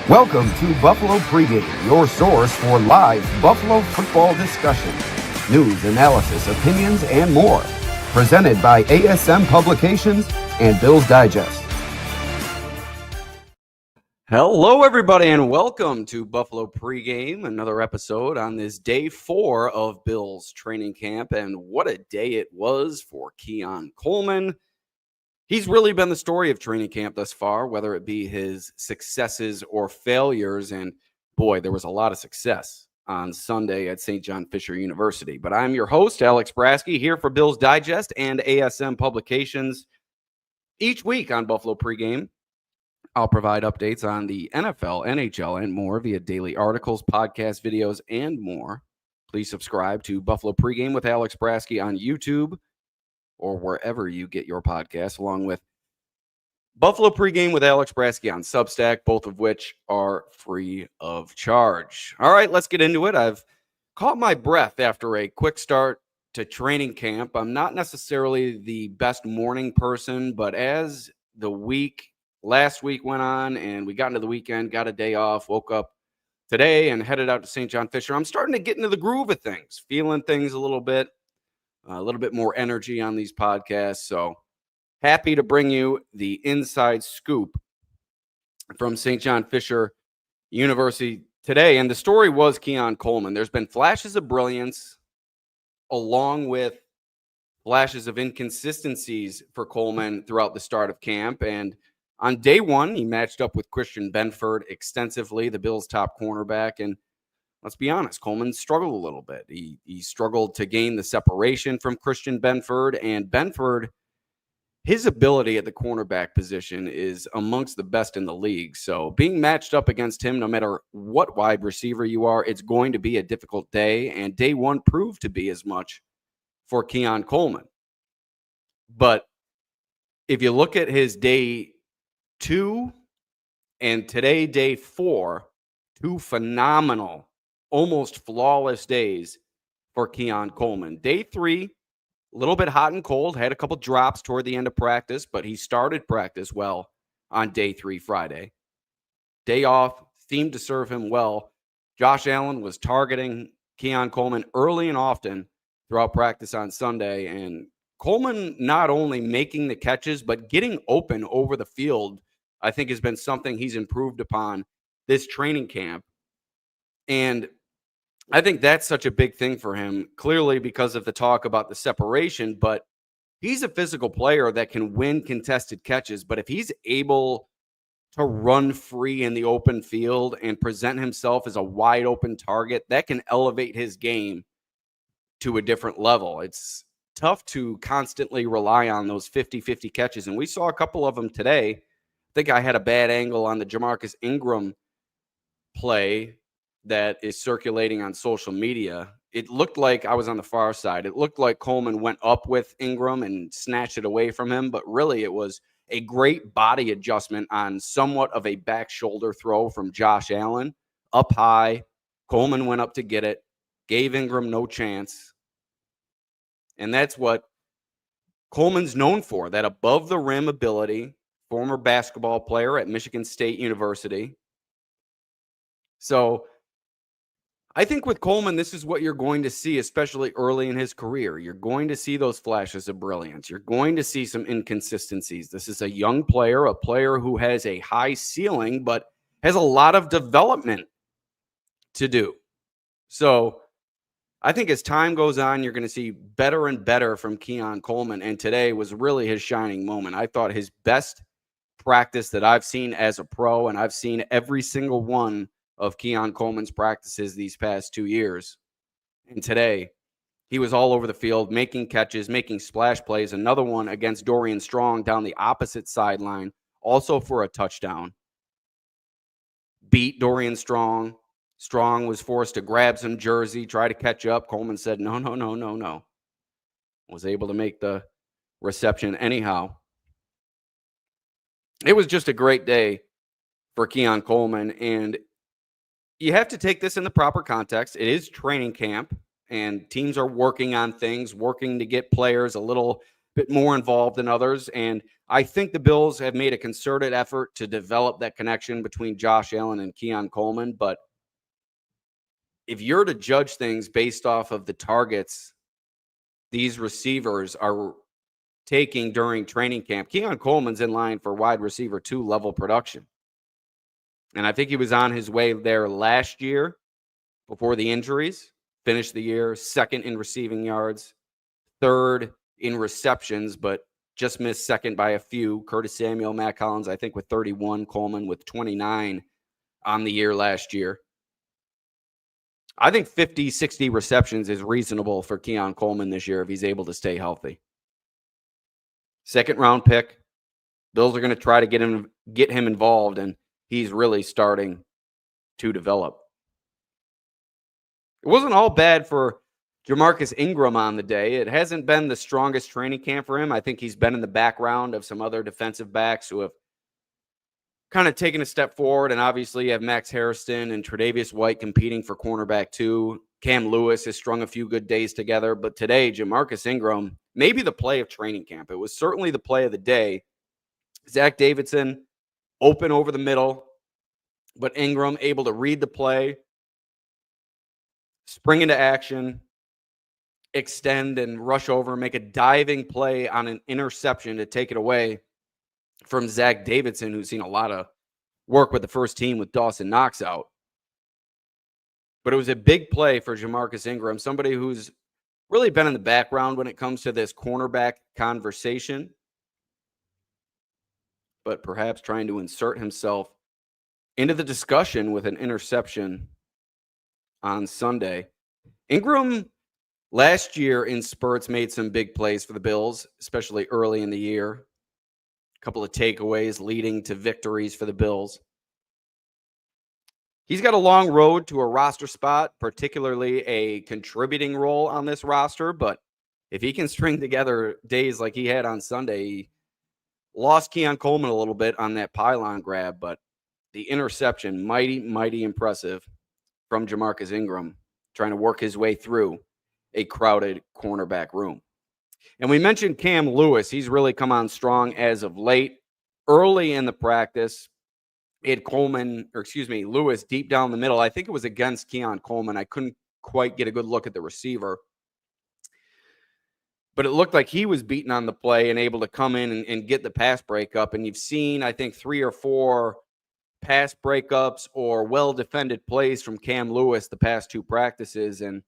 Welcome to Buffalo Pregame, your source for live Buffalo football discussion, news, analysis, opinions, and more. Presented by ASM Publications and Bills Digest. Hello, everybody, and welcome to Buffalo Pregame, another episode on this day 4 of Bills training camp. And what a day it was for Keon Coleman. He's really been the story of training camp thus far, whether it be his successes or failures. And boy, there was a lot of success on Sunday at St. John Fisher University. But I'm your host, Alex Brasky, here for Bills Digest and ASM Publications. Each week on Buffalo Pregame, I'll provide updates on the NFL, NHL, and more via daily articles, podcasts, videos, and more. Please subscribe to Buffalo Pregame with Alex Brasky on YouTube or wherever you get your podcasts, along with Buffalo Pregame with Alex Brasky on Substack, both of which are free of charge. All right, let's get into it. I've caught my breath after a quick start to training camp. I'm not necessarily the best morning person, but as the last week went on and we got into the weekend, got a day off, woke up today and headed out to St. John Fisher, I'm starting to get into the groove of things, feeling things a little bit more energy on these podcasts. So happy to bring you the inside scoop from St. John Fisher University today. And the story was Keon Coleman. There's been flashes of brilliance along with flashes of inconsistencies for Coleman throughout the start of camp. And on day one, he matched up with Christian Benford extensively, the Bills' top cornerback. And let's be honest, Coleman struggled a little bit. He struggled to gain the separation from Christian Benford. And Benford, his ability at the cornerback position is amongst the best in the league. So being matched up against him, no matter what wide receiver you are, it's going to be a difficult day. And day one proved to be as much for Keon Coleman. But if you look at his day 2 and today, day 4, two phenomenal, almost flawless days for Keon Coleman. Day 3, a little bit hot and cold, had a couple drops toward the end of practice, but he started practice well on day 3 Friday. Day off seemed to serve him well. Josh Allen was targeting Keon Coleman early and often throughout practice on Sunday, and Coleman not only making the catches, but getting open over the field, I think has been something he's improved upon this training camp. And I think that's such a big thing for him, clearly because of the talk about the separation, but he's a physical player that can win contested catches. But if he's able to run free in the open field and present himself as a wide open target, that can elevate his game to a different level. It's tough to constantly rely on those 50-50 catches. And we saw a couple of them today. I think I had a bad angle on the Jamarcus Ingram play that is circulating on social media. It looked like I was on the far side. It looked like Coleman went up with Ingram and snatched it away from him, but really it was a great body adjustment on somewhat of a back shoulder throw from Josh Allen. Up high, Coleman went up to get it, gave Ingram no chance. And that's what Coleman's known for, that above-the-rim ability, former basketball player at Michigan State University. So I think with Coleman, this is what you're going to see, especially early in his career. You're going to see those flashes of brilliance. You're going to see some inconsistencies. This is a young player, a player who has a high ceiling, but has a lot of development to do. So I think as time goes on, you're going to see better and better from Keon Coleman. And today was really his shining moment. I thought his best practice that I've seen as a pro, and I've seen every single one of Keon Coleman's practices these past 2 years. And today, he was all over the field, making catches, making splash plays. Another one against Dorian Strong down the opposite sideline, also for a touchdown. Beat Dorian Strong. Strong was forced to grab some jersey, try to catch up. Coleman said, no. Was able to make the reception anyhow. It was just a great day for Keon Coleman, and you have to take this in the proper context. It is training camp, and teams are working on things, working to get players a little bit more involved than others. And I think the Bills have made a concerted effort to develop that connection between Josh Allen and Keon Coleman. But if you're to judge things based off of the targets these receivers are taking during training camp, Keon Coleman's in line for wide receiver 2 level production. And I think he was on his way there last year before the injuries, finished the year second in receiving yards, third in receptions, but just missed second by a few. Curtis Samuel, Matt Collins, I think with 31, Coleman with 29 on the year last year. I think 50, 60 receptions is reasonable for Keon Coleman this year if he's able to stay healthy. Second round pick. Bills are going to try to get him involved, and he's really starting to develop. It wasn't all bad for Jamarcus Ingram on the day. It hasn't been the strongest training camp for him. I think he's been in the background of some other defensive backs who have kind of taken a step forward. And obviously you have Max Harrison and Tradavius White competing for cornerback 2. Cam Lewis has strung a few good days together. But today, Jamarcus Ingram, maybe the play of training camp. It was certainly the play of the day. Zach Davidson, open over the middle, but Ingram able to read the play, spring into action, extend and rush over, make a diving play on an interception to take it away from Zach Davidson, who's seen a lot of work with the first team with Dawson Knox out. But it was a big play for Jamarcus Ingram, somebody who's really been in the background when it comes to this cornerback conversation, but perhaps trying to insert himself into the discussion with an interception on Sunday. Ingram last year in spurts made some big plays for the Bills, especially early in the year. A couple of takeaways leading to victories for the Bills. He's got a long road to a roster spot, particularly a contributing role on this roster. But if he can string together days like he had on Sunday, he lost Keon Coleman a little bit on that pylon grab. But the interception, mighty impressive from Jamarcus Ingram, trying to work his way through a crowded cornerback room. And we mentioned Cam Lewis. He's really come on strong as of late. Early in the practice, it Lewis deep down the middle. I think it was against Keon Coleman. I couldn't quite get a good look at the receiver. But it looked like he was beaten on the play and able to come in and get the pass breakup. And you've seen, I think, 3 or 4 pass breakups or well-defended plays from Cam Lewis the past 2 practices. And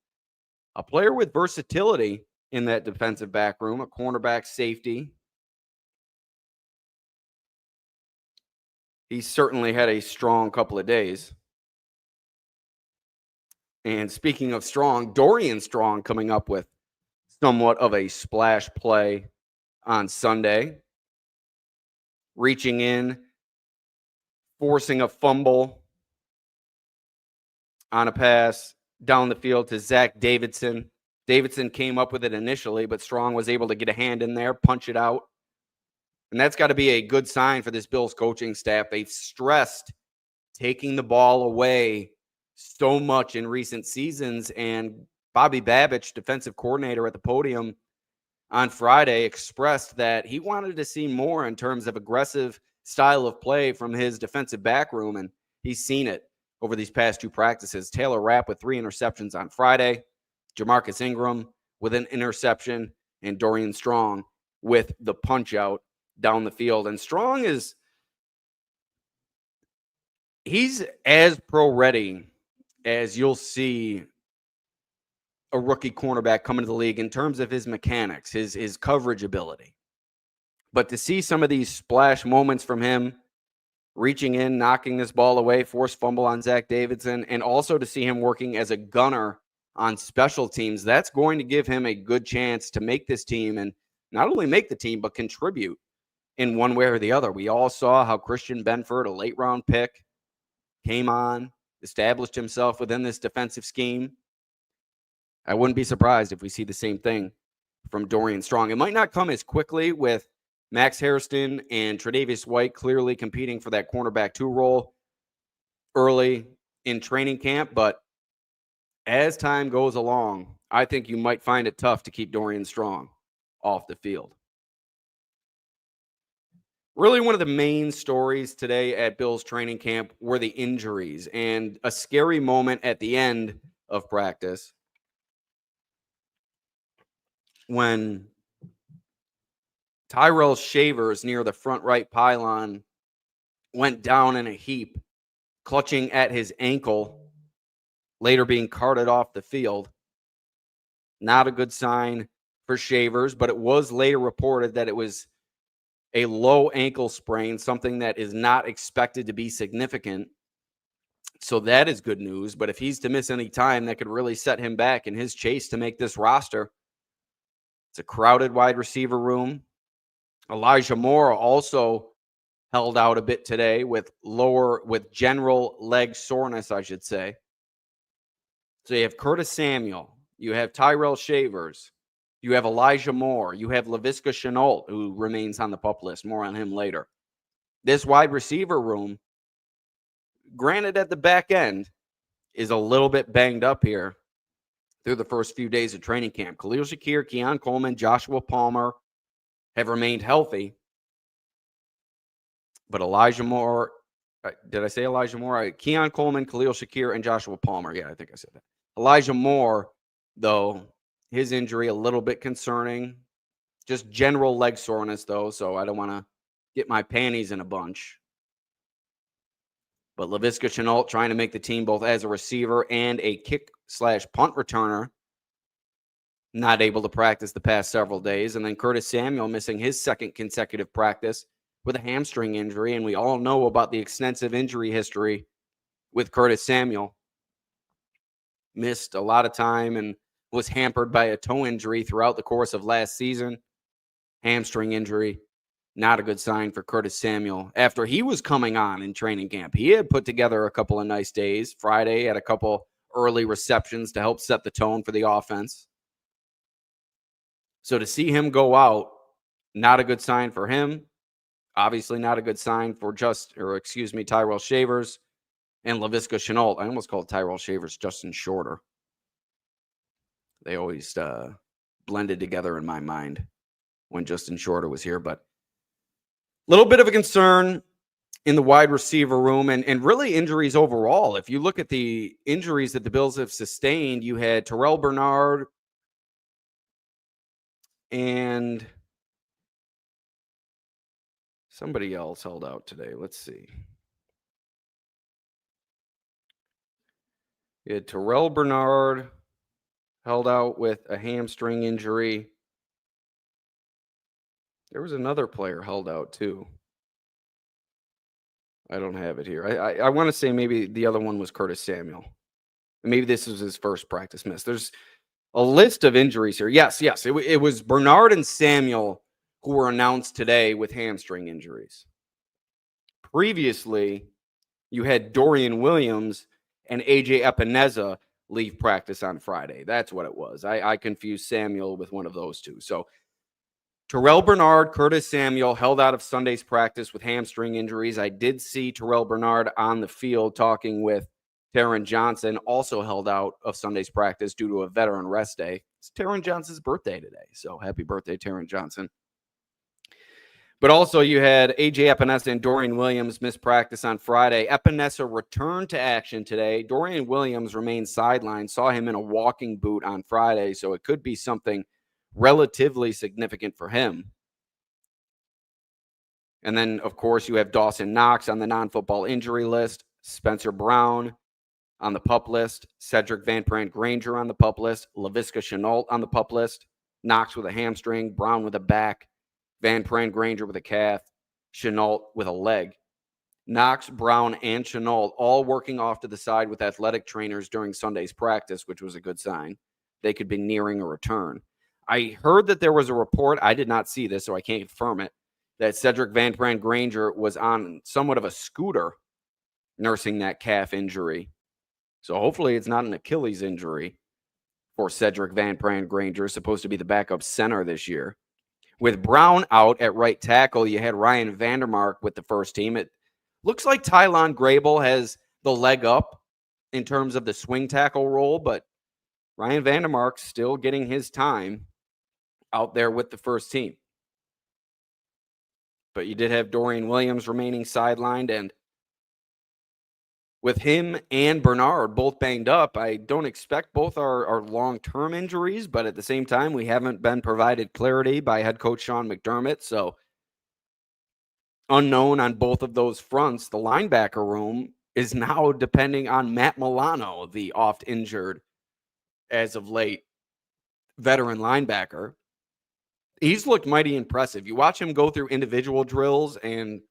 a player with versatility in that defensive back room, a cornerback safety. He certainly had a strong couple of days. And speaking of strong, Dorian Strong coming up with somewhat of a splash play on Sunday. Reaching in, forcing a fumble on a pass down the field to Zach Davidson. Davidson came up with it initially, but Strong was able to get a hand in there, punch it out. And that's got to be a good sign for this Bills coaching staff. They've stressed taking the ball away so much in recent seasons. And Bobby Babich, defensive coordinator at the podium on Friday, expressed that he wanted to see more in terms of aggressive style of play from his defensive back room. And he's seen it over these past 2 practices. Taylor Rapp with 3 interceptions on Friday. Jamarcus Ingram with an interception, and Dorian Strong with the punch out down the field. And Strong he's as pro ready as you'll see a rookie cornerback come into the league in terms of his mechanics, his coverage ability. But to see some of these splash moments from him, reaching in, knocking this ball away, forced fumble on Zach Davidson, and also to see him working as a gunner on special teams, that's going to give him a good chance to make this team, and not only make the team, but contribute in one way or the other. We all saw how Christian Benford, a late round pick, came on, established himself within this defensive scheme. I wouldn't be surprised if we see the same thing from Dorian Strong. It might not come as quickly with Max Harrison and Tradavius White clearly competing for that cornerback 2 role early in training camp, but as time goes along, I think you might find it tough to keep Dorian Strong off the field. Really, one of the main stories today at Bills training camp were the injuries and a scary moment at the end of practice when Tyrell Shavers near the front right pylon went down in a heap, clutching at his ankle, later being carted off the field. Not a good sign for Shavers, but it was later reported that it was a low ankle sprain, something that is not expected to be significant. So that is good news. But if he's to miss any time, that could really set him back in his chase to make this roster. It's a crowded wide receiver room. Elijah Moore also held out a bit today with general leg soreness, I should say. So you have Curtis Samuel, you have Tyrell Shavers, you have Elijah Moore, you have Laviska Shenault, who remains on the PUP list. More on him later. This wide receiver room, granted at the back end, is a little bit banged up here through the first few days of training camp. Khalil Shakir, Keon Coleman, Joshua Palmer have remained healthy. But Elijah Moore, did I say Elijah Moore? Keon Coleman, Khalil Shakir, and Joshua Palmer. Yeah, I think I said that. Elijah Moore, though, his injury a little bit concerning. Just general leg soreness, though, so I don't want to get my panties in a bunch. But Laviska Shenault trying to make the team both as a receiver and a kick/punt returner. Not able to practice the past several days. And then Curtis Samuel missing his second consecutive practice with a hamstring injury. And we all know about the extensive injury history with Curtis Samuel. Missed a lot of time and was hampered by a toe injury throughout the course of last season. Hamstring injury. Not a good sign for Curtis Samuel. After he was coming on in training camp, he had put together a couple of nice days. Friday had a couple early receptions to help set the tone for the offense. So to see him go out, not a good sign for him. Obviously not a good sign for Tyrell Shavers and Laviska Shenault. I almost called Tyrell Shavers Justin Shorter. They always blended together in my mind when Justin Shorter was here. But a little bit of a concern in the wide receiver room and really injuries overall. If you look at the injuries that the Bills have sustained, you had Terrell Bernard and somebody else held out today. Let's see. You had Terrell Bernard held out with a hamstring injury. There was another player held out too. I don't have it here. I want to say maybe the other one was Curtis Samuel. Maybe this was his first practice miss. There's a list of injuries here. Yes. It was Bernard and Samuel who were announced today with hamstring injuries. Previously, you had Dorian Williams and AJ Epineza leave practice on Friday. That's what it was. I confused Samuel with one of those two. So Terrell Bernard, Curtis Samuel held out of Sunday's practice with hamstring injuries. I did see Terrell Bernard on the field talking with Taron Johnson, also held out of Sunday's practice due to a veteran rest day. It's Taron Johnson's birthday today, so happy birthday, Taron Johnson. But also you had AJ Epinesa and Dorian Williams miss practice on Friday. Epinesa returned to action today. Dorian Williams remained sidelined. Saw him in a walking boot on Friday, so it could be something relatively significant for him. And then, of course, you have Dawson Knox on the non-football injury list, Spencer Brown on the PUP list, Cedric Van Pran Granger on the PUP list, Laviska Shenault on the PUP list, Knox with a hamstring, Brown with a back, Van Pran Granger with a calf, Shenault with a leg. Knox, Brown, and Shenault all working off to the side with athletic trainers during Sunday's practice, which was a good sign. They could be nearing a return. I heard that there was a report, I did not see this, so I can't confirm it, that Cedric Van Pran Granger was on somewhat of a scooter nursing that calf injury. So hopefully it's not an Achilles injury for Cedric Van Pran Granger, supposed to be the backup center this year. With Brown out at right tackle, you had Ryan Vandermark with the first team. It looks like Tylon Grable has the leg up in terms of the swing tackle role, but Ryan Vandermark's still getting his time out there with the first team. But you did have Dorian Williams remaining sidelined, and with him and Bernard both banged up, I don't expect both are long-term injuries, but at the same time, we haven't been provided clarity by head coach Sean McDermott, so unknown on both of those fronts. The linebacker room is now depending on Matt Milano, the oft-injured, as of late, veteran linebacker. He's looked mighty impressive. You watch him go through individual drills, and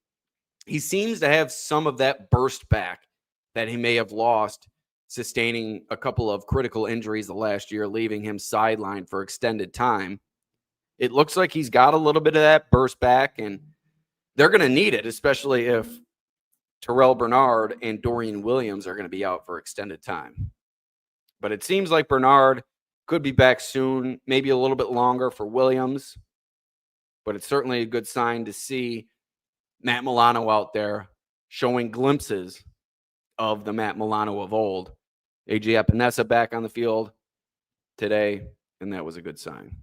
he seems to have some of that burst back that he may have lost, sustaining a couple of critical injuries the last year, leaving him sidelined for extended time. It looks like he's got a little bit of that burst back, and they're going to need it, especially if Terrell Bernard and Dorian Williams are going to be out for extended time. But it seems like Bernard could be back soon, maybe a little bit longer for Williams. But it's certainly a good sign to see Matt Milano out there showing glimpses of the Matt Milano of old. A.J. Epinesa back on the field today, and that was a good sign.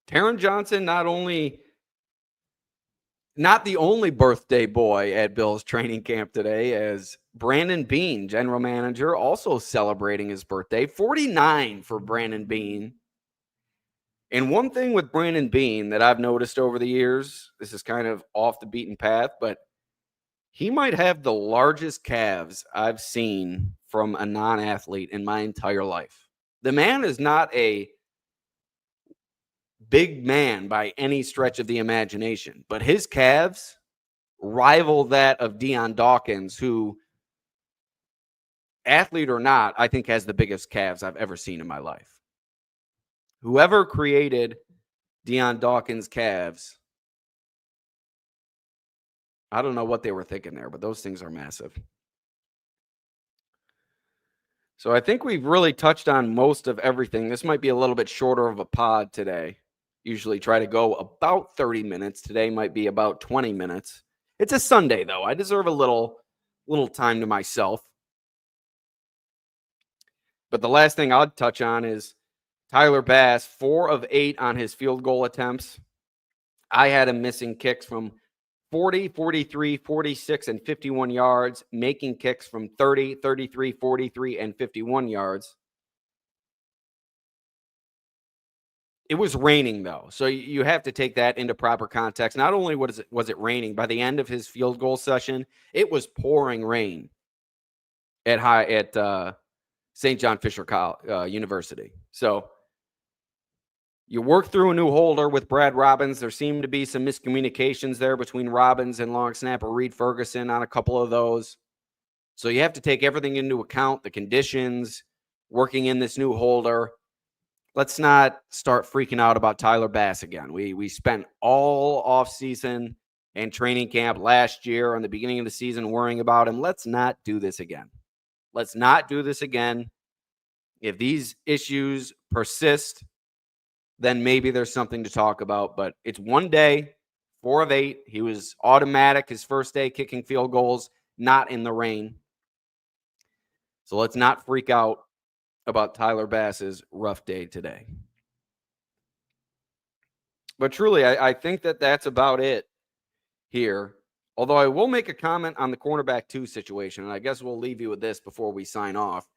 Taron Johnson, not the only birthday boy at Bills training camp today, as Brandon Beane, general manager, also celebrating his birthday. 49 for Brandon Beane. And one thing with Brandon Beane that I've noticed over the years, this is kind of off the beaten path, but he might have the largest calves I've seen from a non-athlete in my entire life. The man is not a big man by any stretch of the imagination, but his calves rival that of Deion Dawkins, who, athlete or not, I think has the biggest calves I've ever seen in my life. Whoever created Deion Dawkins' calves, I don't know what they were thinking there, but those things are massive. So I think we've really touched on most of everything. This might be a little bit shorter of a pod today. Usually try to go about 30 minutes. Today might be about 20 minutes. It's a Sunday, though. I deserve a little time to myself. But the last thing I'd touch on is Tyler Bass, 4 of 8 on his field goal attempts. I had him missing kicks from 40, 43, 46, and 51 yards, making kicks from 30, 33, 43, and 51 yards. It was raining, though, so you have to take that into proper context. Not only was it raining, by the end of his field goal session, it was pouring rain at St. John Fisher University. So you work through a new holder with Brad Robbins. There seemed to be some miscommunications there between Robbins and long snapper Reed Ferguson on a couple of those. So you have to take everything into account, the conditions, working in this new holder. Let's not start freaking out about Tyler Bass again. We spent all offseason and training camp last year and the beginning of the season worrying about him. Let's not do this again. Let's not do this again. If these issues persist, then maybe there's something to talk about. But it's one day, 4 of 8. He was automatic his first day kicking field goals, not in the rain. So let's not freak out about Tyler Bass's rough day today. But truly, I think that's about it here. Although I will make a comment on the cornerback 2 situation, and I guess we'll leave you with this before we sign off.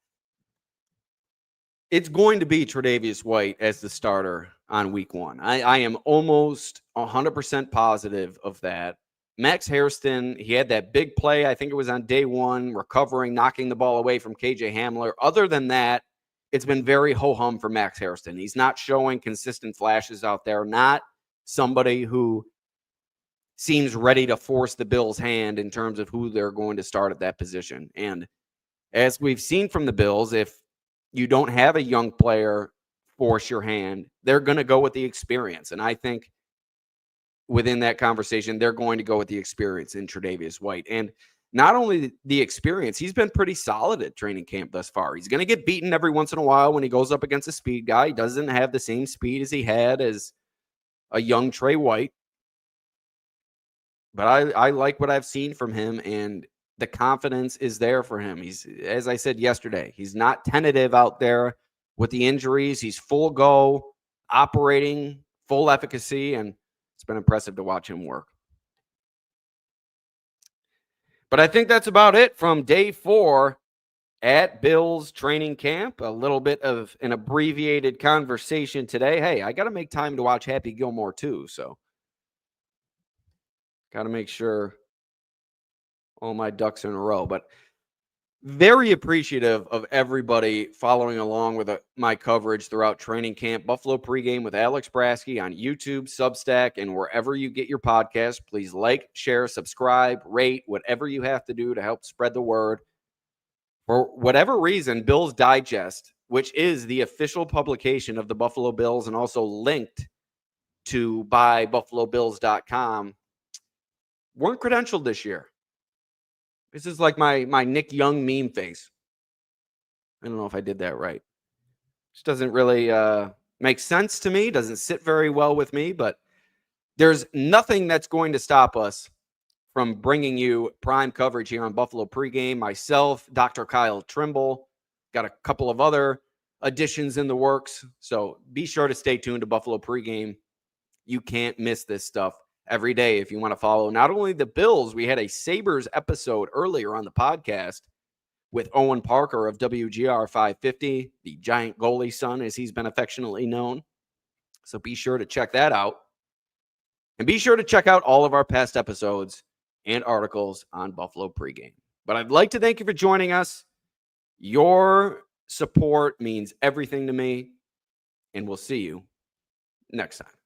It's going to be Tradavius White as the starter on week 1. I am almost 100% positive of that. Max Hairston, he had that big play, I think it was on day 1, recovering, knocking the ball away from KJ Hamler. Other than that, it's been very ho-hum for Max Hairston. He's not showing consistent flashes out there, not somebody who seems ready to force the Bills' hand in terms of who they're going to start at that position. And as we've seen from the Bills, if you don't have a young player force your hand, they're going to go with the experience. And I think within that conversation, they're going to go with the experience in Tradavius White. And not only the experience, he's been pretty solid at training camp thus far. He's going to get beaten every once in a while when he goes up against a speed guy. He doesn't have the same speed as he had as a young Trey White. But I like what I've seen from him, and the confidence is there for him. He's, as I said yesterday, he's not tentative out there with the injuries. He's full go, operating, full efficacy, and It's been impressive to watch him work. But I think that's about it from day 4 at Bills training camp. A little bit of an abbreviated conversation today. Hey, I got to make time to watch Happy Gilmore too, so got to make sure all my ducks in a row. But very appreciative of everybody following along with my coverage throughout training camp. Buffalo Pregame with Alex Brasky on YouTube, Substack, and wherever you get your podcast. Please like, share, subscribe, rate, whatever you have to do to help spread the word. For whatever reason, Bills Digest, which is the official publication of the Buffalo Bills and also linked to buybuffalobills.com, weren't credentialed this year. This is like my Nick Young meme face. I don't know if I did that right. Just doesn't really make sense to me. Doesn't sit very well with me, but there's nothing that's going to stop us from bringing you prime coverage here on Buffalo Pregame. Myself, Dr. Kyle Trimble, got a couple of other additions in the works. So be sure to stay tuned to Buffalo Pregame. You can't miss this stuff every day if you want to follow not only the Bills. We had a Sabres episode earlier on the podcast with Owen Parker of WGR 550, the giant goalie son, as he's been affectionately known. So be sure to check that out. And be sure to check out all of our past episodes and articles on Buffalo Pregame. But I'd like to thank you for joining us. Your support means everything to me, and we'll see you next time.